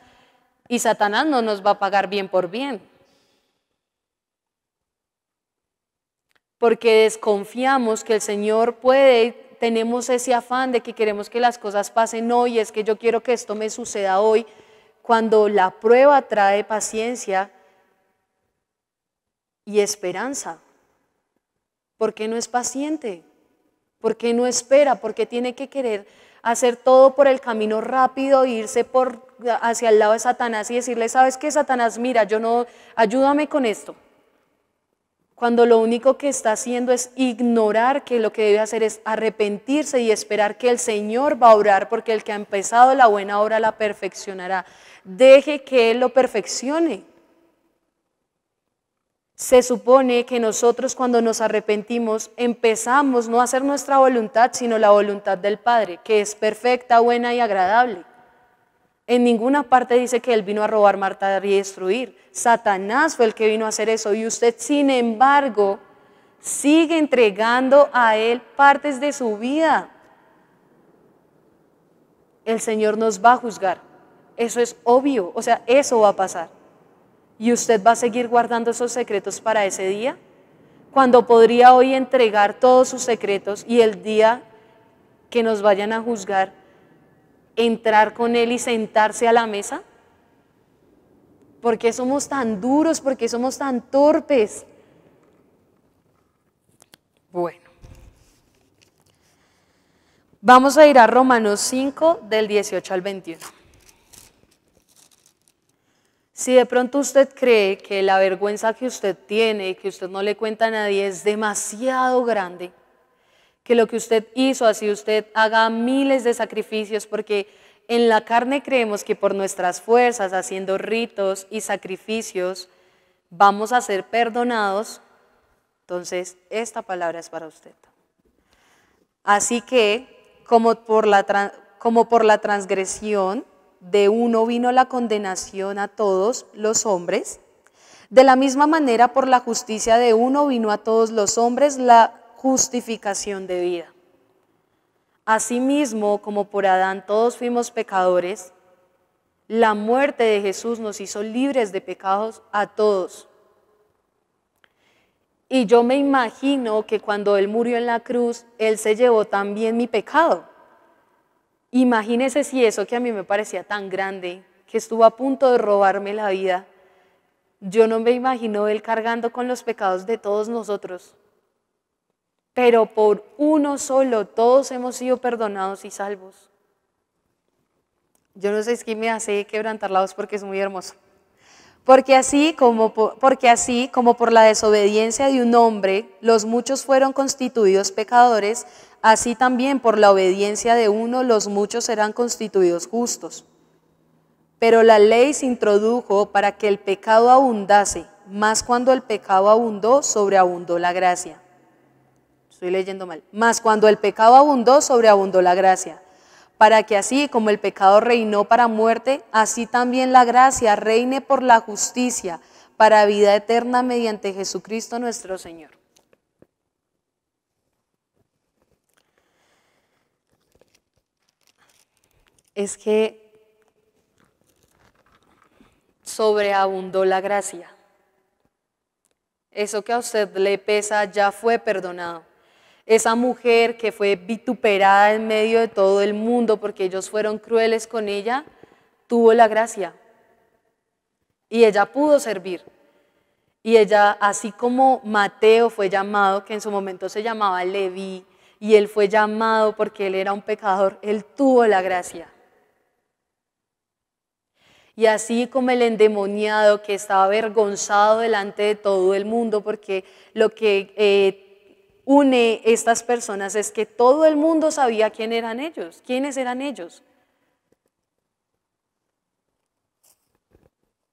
y Satanás no nos va a pagar bien por bien. Porque desconfiamos que el Señor puede, tenemos ese afán de que queremos que las cosas pasen hoy, es que yo quiero que esto me suceda hoy, cuando la prueba trae paciencia y esperanza. ¿Por qué no es paciente? ¿Por qué no espera? ¿Por qué tiene que querer hacer todo por el camino rápido, irse hacia el lado de Satanás y decirle, ¿sabes qué, Satanás? Mira, ayúdame con esto. Cuando lo único que está haciendo es ignorar que lo que debe hacer es arrepentirse y esperar que el Señor va a obrar, porque el que ha empezado la buena obra la perfeccionará. Deje que Él lo perfeccione. Se supone que nosotros cuando nos arrepentimos empezamos no a hacer nuestra voluntad, sino la voluntad del Padre, que es perfecta, buena y agradable. En ninguna parte dice que Él vino a robar, matar y destruir. Satanás fue el que vino a hacer eso y usted, sin embargo, sigue entregando a Él partes de su vida. El Señor nos va a juzgar. Eso es obvio, o sea, eso va a pasar. ¿Y usted va a seguir guardando esos secretos para ese día? Cuando podría hoy entregar todos sus secretos y el día que nos vayan a juzgar, entrar con Él y sentarse a la mesa. ¿Por qué somos tan duros? ¿Por qué somos tan torpes? Bueno, vamos a ir a Romanos 5 del 18 al 21. Si de pronto usted cree que la vergüenza que usted tiene, que usted no le cuenta a nadie, es demasiado grande, que lo que usted hizo, así usted haga miles de sacrificios, porque en la carne creemos que por nuestras fuerzas, haciendo ritos y sacrificios, vamos a ser perdonados, entonces esta palabra es para usted. Así que, como por la transgresión de uno vino la condenación a todos los hombres, de la misma manera por la justicia de uno vino a todos los hombres la justificación de vida. Asimismo, como por Adán todos fuimos pecadores, la muerte de Jesús nos hizo libres de pecados a todos. Y yo me imagino que cuando Él murió en la cruz, Él se llevó también mi pecado. Imagínese si eso que a mí me parecía tan grande, que estuvo a punto de robarme la vida, yo no me imagino Él cargando con los pecados de todos nosotros. Pero por uno solo todos hemos sido perdonados y salvos. Yo no sé, es que me hace quebrantar la voz porque es muy hermoso. Porque así como por la desobediencia de un hombre, los muchos fueron constituidos pecadores, así también por la obediencia de uno, los muchos serán constituidos justos. Pero la ley se introdujo para que el pecado abundase, mas cuando el pecado abundó, sobreabundó la gracia. Estoy leyendo mal. Mas cuando el pecado abundó, sobreabundó la gracia. Para que así como el pecado reinó para muerte, así también la gracia reine por la justicia, para vida eterna mediante Jesucristo nuestro Señor. Es que sobreabundó la gracia. Eso que a usted le pesa ya fue perdonado. Esa mujer que fue vituperada en medio de todo el mundo porque ellos fueron crueles con ella, tuvo la gracia. Y ella pudo servir. Y ella, así como Mateo fue llamado, que en su momento se llamaba Leví, y él fue llamado porque él era un pecador, él tuvo la gracia. Y así como el endemoniado que estaba avergonzado delante de todo el mundo, porque lo que une estas personas es que todo el mundo sabía quiénes eran ellos.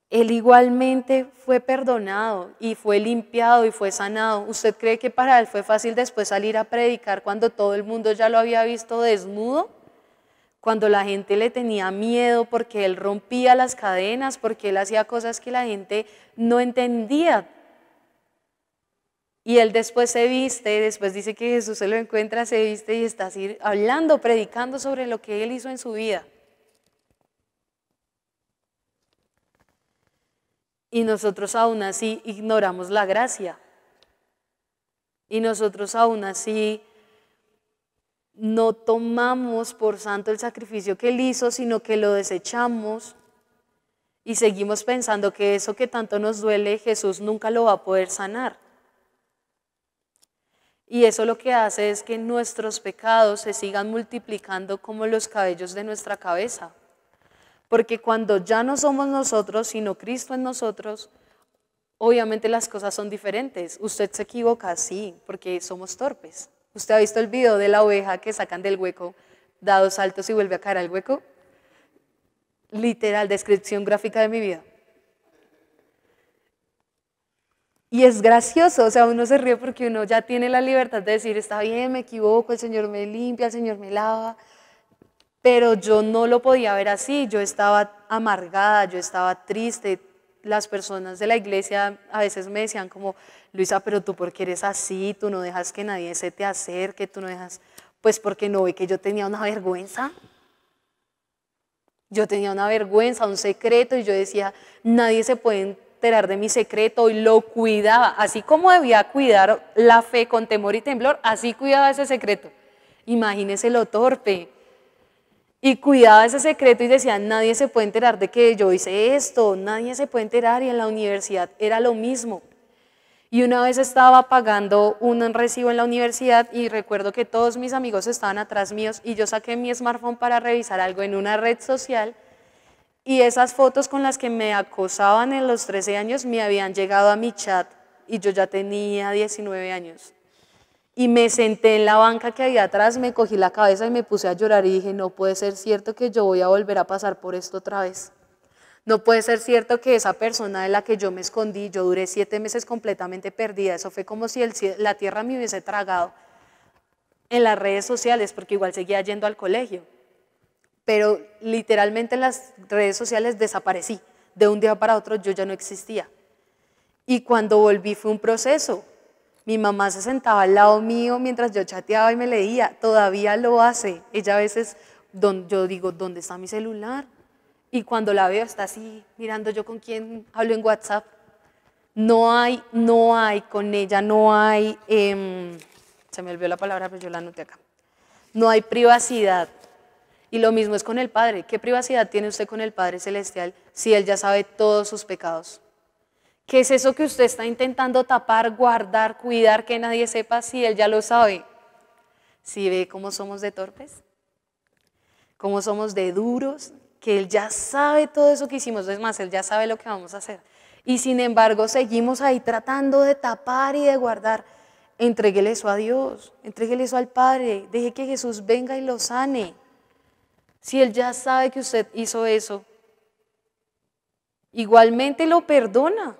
Él igualmente fue perdonado y fue limpiado y fue sanado. ¿Usted cree que para él fue fácil después salir a predicar cuando todo el mundo ya lo había visto desnudo? Cuando la gente le tenía miedo porque él rompía las cadenas, porque él hacía cosas que la gente no entendía. Y él después se viste, después dice que Jesús se lo encuentra, se viste y está así hablando, predicando sobre lo que él hizo en su vida. Y nosotros aún así ignoramos la gracia. Y nosotros aún así no tomamos por santo el sacrificio que él hizo, sino que lo desechamos y seguimos pensando que eso que tanto nos duele, Jesús nunca lo va a poder sanar. Y eso lo que hace es que nuestros pecados se sigan multiplicando como los cabellos de nuestra cabeza. Porque cuando ya no somos nosotros, sino Cristo en nosotros, obviamente las cosas son diferentes. Usted se equivoca, sí, porque somos torpes. ¿Usted ha visto el video de la oveja que sacan del hueco, da 2 saltos y vuelve a caer al hueco? Literal, descripción gráfica de mi vida. Y es gracioso, o sea, uno se ríe porque uno ya tiene la libertad de decir, está bien, me equivoco, el Señor me limpia, el Señor me lava. Pero yo no lo podía ver así, yo estaba amargada, yo estaba triste. Las personas de la iglesia a veces me decían como, Luisa, pero tú ¿por qué eres así? Tú no dejas que nadie se te acerque, tú no dejas, pues porque no ve que yo tenía una vergüenza. Yo tenía una vergüenza, un secreto y yo decía, nadie se puede enterar de mi secreto y lo cuidaba. Así como debía cuidar la fe con temor y temblor, así cuidaba ese secreto. Imagínese lo torpe. Y cuidaba ese secreto y decía, nadie se puede enterar de que yo hice esto, nadie se puede enterar, y en la universidad era lo mismo. Y una vez estaba pagando un recibo en la universidad y recuerdo que todos mis amigos estaban atrás míos y yo saqué mi smartphone para revisar algo en una red social y esas fotos con las que me acosaban en los 13 años me habían llegado a mi chat y yo ya tenía 19 años. Y me senté en la banca que había atrás, me cogí la cabeza y me puse a llorar y dije, no puede ser cierto que yo voy a volver a pasar por esto otra vez. No puede ser cierto que esa persona de la que yo me escondí, yo duré 7 meses completamente perdida, eso fue como si la tierra me hubiese tragado en las redes sociales, porque igual seguía yendo al colegio. Pero literalmente en las redes sociales desaparecí, de un día para otro yo ya no existía. Y cuando volví fue un proceso. Mi mamá se sentaba al lado mío mientras yo chateaba y me leía, todavía lo hace. Ella a veces, yo digo, ¿dónde está mi celular? Y cuando la veo está así, mirando yo con quién hablo en WhatsApp. No hay con ella, no hay, se me olvidó la palabra, pero yo la anoté acá. No hay privacidad. Y lo mismo es con el Padre. ¿Qué privacidad tiene usted con el Padre Celestial si Él ya sabe todos sus pecados? ¿Qué es eso que usted está intentando tapar, guardar, cuidar, que nadie sepa si Él ya lo sabe? ¿Sí ve cómo somos de torpes? ¿Cómo somos de duros? Que Él ya sabe todo eso que hicimos, es más, Él ya sabe lo que vamos a hacer. Y sin embargo seguimos ahí tratando de tapar y de guardar. Entréguele eso a Dios, entréguele eso al Padre, deje que Jesús venga y lo sane. Si Él ya sabe que usted hizo eso, igualmente lo perdona.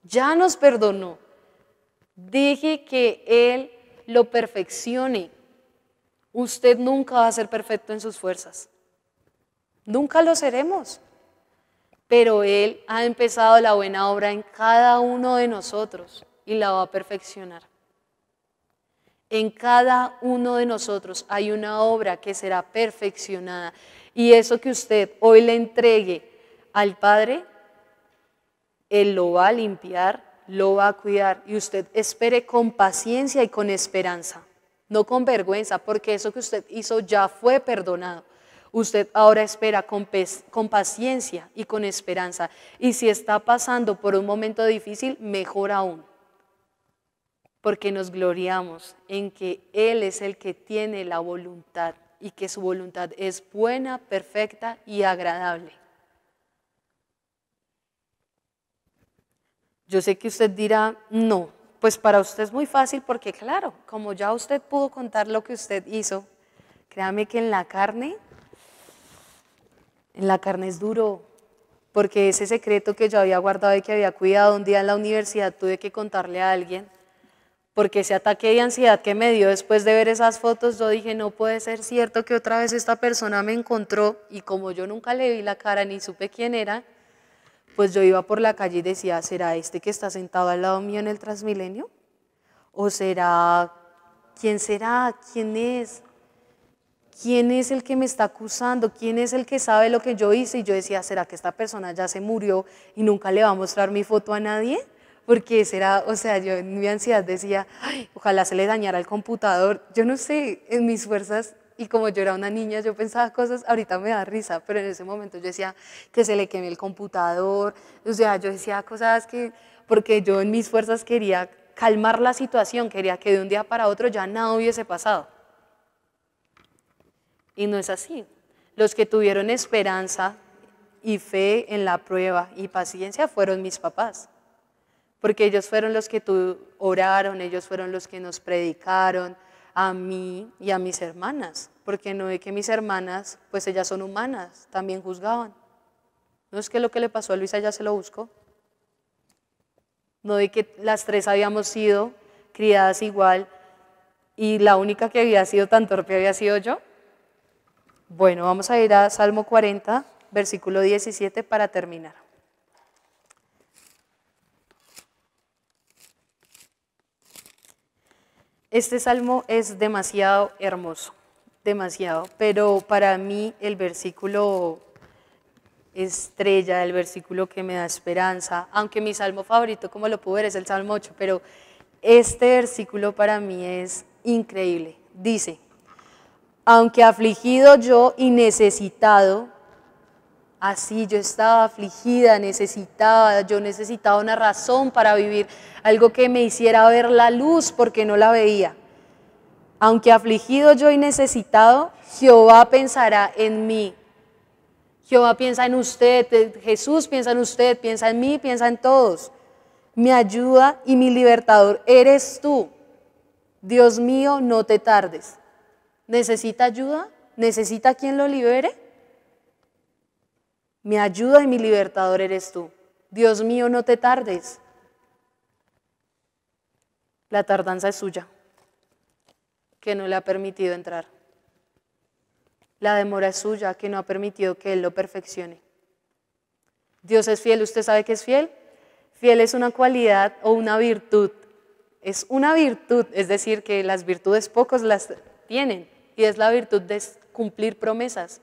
Ya nos perdonó. Deje que Él lo perfeccione. Usted nunca va a ser perfecto en sus fuerzas. Nunca lo seremos. Pero Él ha empezado la buena obra en cada uno de nosotros y la va a perfeccionar. En cada uno de nosotros hay una obra que será perfeccionada. Y eso que usted hoy le entregue al Padre, Él lo va a limpiar, lo va a cuidar y usted espere con paciencia y con esperanza, no con vergüenza, porque eso que usted hizo ya fue perdonado. Usted ahora espera con paciencia y con esperanza. Y si está pasando por un momento difícil, mejor aún, porque nos gloriamos en que Él es el que tiene la voluntad y que su voluntad es buena, perfecta y agradable. Yo sé que usted dirá, no, pues para usted es muy fácil porque claro, como ya usted pudo contar lo que usted hizo, créame que en la carne es duro, porque ese secreto que yo había guardado y que había cuidado un día en la universidad tuve que contarle a alguien, porque ese ataque de ansiedad que me dio después de ver esas fotos, yo dije, no puede ser cierto que otra vez esta persona me encontró y como yo nunca le vi la cara ni supe quién era, pues yo iba por la calle y decía, ¿será este que está sentado al lado mío en el Transmilenio? ¿O será, quién será? ¿Quién es? ¿Quién es el que me está acusando? ¿Quién es el que sabe lo que yo hice? Y yo decía, ¿será que esta persona ya se murió y nunca le va a mostrar mi foto a nadie? Porque será, o sea, yo en mi ansiedad decía, ay, ojalá se le dañara el computador. Yo no sé, en mis fuerzas, y como yo era una niña, yo pensaba cosas, ahorita me da risa, pero en ese momento yo decía que se le queme el computador, o sea, yo decía cosas que, porque yo en mis fuerzas quería calmar la situación, quería que de un día para otro ya nada hubiese pasado. Y no es así. Los que tuvieron esperanza y fe en la prueba y paciencia fueron mis papás. Porque ellos fueron los que oraron, ellos fueron los que nos predicaron a mí y a mis hermanas. Porque no es que mis hermanas, pues ellas son humanas, también juzgaban. No es que lo que le pasó a Luisa ya se lo buscó. No de que las tres habíamos sido criadas igual y la única que había sido tan torpe había sido yo. Bueno, vamos a ir a Salmo 40, versículo 17 para terminar. Este salmo es demasiado hermoso, demasiado, pero para mí el versículo estrella, el versículo que me da esperanza, aunque mi salmo favorito, como lo pude ver, es el Salmo 8, pero este versículo para mí es increíble. Dice, aunque afligido yo y necesitado, así yo estaba afligida, yo necesitaba una razón para vivir, algo que me hiciera ver la luz porque no la veía. Aunque afligido yo y necesitado, Jehová pensará en mí. Jehová piensa en usted, Jesús piensa en usted, piensa en mí, piensa en todos. Mi ayuda y mi libertador eres tú. Dios mío, no te tardes. ¿Necesita ayuda? ¿Necesita quien lo libere? Mi ayuda y mi libertador eres tú. Dios mío, no te tardes. La tardanza es suya, que no le ha permitido entrar. La demora es suya, que no ha permitido que Él lo perfeccione. Dios es fiel, ¿usted sabe qué es fiel? Fiel es una cualidad o una virtud. Es una virtud, es decir, que las virtudes pocos las tienen. Y es la virtud de cumplir promesas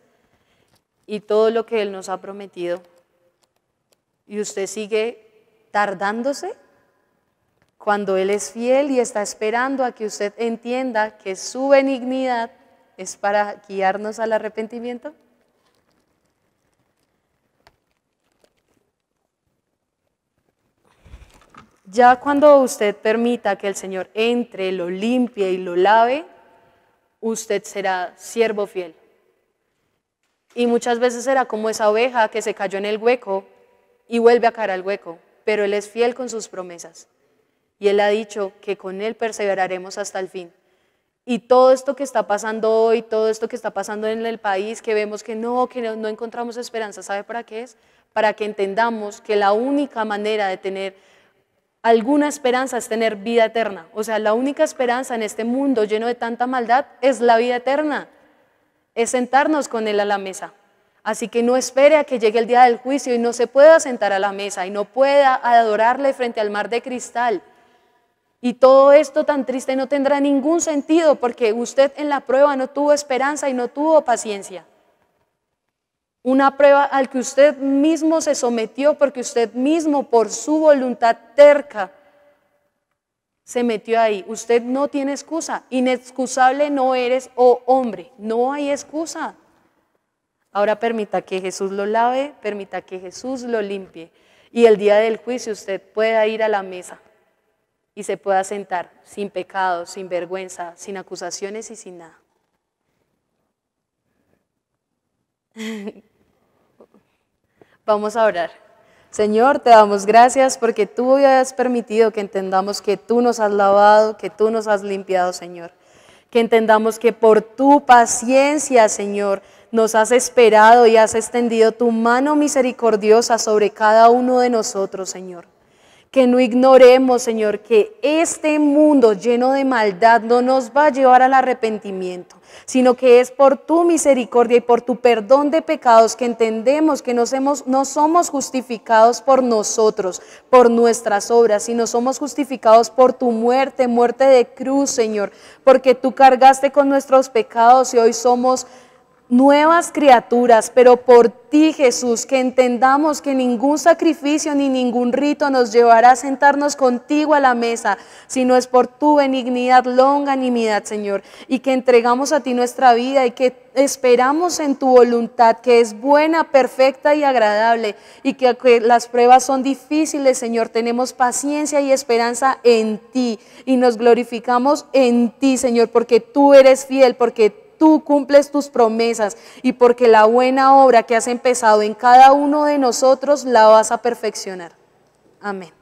y todo lo que Él nos ha prometido. Y usted sigue tardándose cuando Él es fiel y está esperando a que usted entienda que su benignidad es para guiarnos al arrepentimiento. Ya cuando usted permita que el Señor entre, lo limpie y lo lave, usted será siervo fiel. Y muchas veces será como esa oveja que se cayó en el hueco y vuelve a caer al hueco, pero Él es fiel con sus promesas. Y Él ha dicho que con Él perseveraremos hasta el fin. Y todo esto que está pasando hoy, todo esto que está pasando en el país, que vemos que no encontramos esperanza, ¿sabe para qué es? Para que entendamos que la única manera de tener alguna esperanza es tener vida eterna. O sea, la única esperanza en este mundo lleno de tanta maldad es la vida eterna. Es sentarnos con Él a la mesa. Así que no espere a que llegue el día del juicio y no se pueda sentar a la mesa y no pueda adorarle frente al mar de cristal. Y todo esto tan triste no tendrá ningún sentido porque usted en la prueba no tuvo esperanza y no tuvo paciencia. Una prueba al que usted mismo se sometió porque usted mismo por su voluntad terca se metió ahí. Usted no tiene excusa. Inexcusable no eres, oh hombre. No hay excusa. Ahora permita que Jesús lo lave, permita que Jesús lo limpie. Y el día del juicio usted pueda ir a la mesa y se pueda sentar sin pecado, sin vergüenza, sin acusaciones y sin nada. Vamos a orar. Señor, te damos gracias porque tú has permitido que entendamos que tú nos has lavado, que tú nos has limpiado, Señor. Que entendamos que por tu paciencia, Señor, nos has esperado y has extendido tu mano misericordiosa sobre cada uno de nosotros, Señor. Que no ignoremos, Señor, que este mundo lleno de maldad no nos va a llevar al arrepentimiento, sino que es por tu misericordia y por tu perdón de pecados que entendemos que no somos justificados por nosotros, por nuestras obras, sino somos justificados por tu muerte, muerte de cruz, Señor, porque tú cargaste con nuestros pecados y hoy somos nuevas criaturas, pero por ti, Jesús, que entendamos que ningún sacrificio ni ningún rito nos llevará a sentarnos contigo a la mesa, sino es por tu benignidad, longanimidad, Señor, y que entregamos a ti nuestra vida y que esperamos en tu voluntad, que es buena, perfecta y agradable, y que las pruebas son difíciles, Señor, tenemos paciencia y esperanza en ti, y nos glorificamos en ti, Señor, porque tú eres fiel, porque tú cumples tus promesas y porque la buena obra que has empezado en cada uno de nosotros la vas a perfeccionar. Amén.